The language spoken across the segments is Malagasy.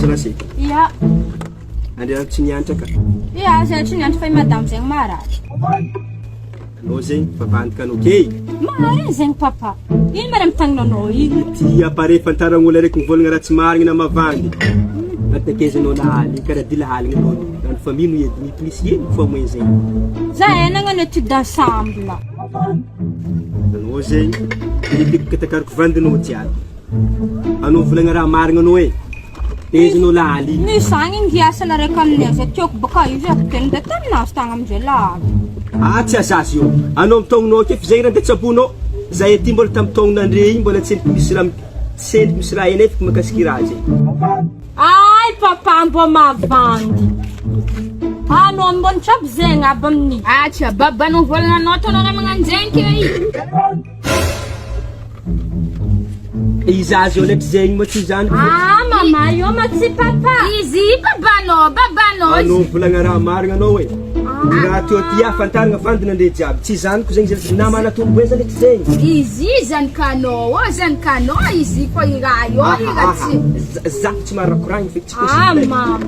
Marasy. Iya. Andeha tsy nianatra ka. Iya, zay tsy nianatra fa madame zegny marary. Anao zegny favantika anao kay. Marary zegny papa. Ino mara mitagninanao iny? Ty apare fantaran'olo araiky mivolagna raha tsy marigny na mavandy. Atakaizinao lahaly, karaha dy lahaly anao. Ny famille no ediny plus ino fois moins zegny. Zahay nagnano étude d'ensemble. Anao zegny tiky katakariko vandinao jiaby. Anao volagna raha marigny anao e. Taizinao lahaly. Nisy agny ngiasana raiky aminay zay tiako baka io zay teny de taminazy tagna amizay lahaly. Ah, tsy azazy io. Anao mitongnao ke zay raha ndetsabonao. Zahay ty mbola tamin'ny taognon'andre igny mbola tsy misy raha eny afaka makasiky raha zay. Ay papa mbo mavandy. Anao mbona trabo zegny aby amin'ny. Acha babanao volagna anao tanao raha magnano zegny kay. Izazy io ndraiky zegny moa tsy zany. Ah mama io ma tsy papa. Izy babanao. Anao volagna raha marigna anao e. Raha teo ty afantaragna vandina andre jiaby. Tsy zaniko zegny zay namana tombo zany ndraiky zegny. Izy zanikanao izy ko iraha io iratsy. Za tsy marakoragny feky tsy Ah possible. mama.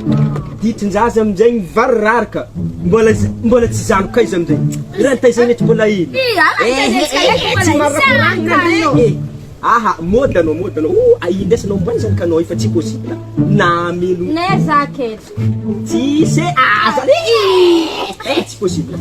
Ditin-jazy amizay mivarirarika. Mbola tsy zanoko ka izy amizay. Raha taizay mety mbola ino. Aha, mody anao. Indesanao mbana zany kanao efa tsy possible. Namelo. Ne za keto. Tsy se zany. Tsy possible.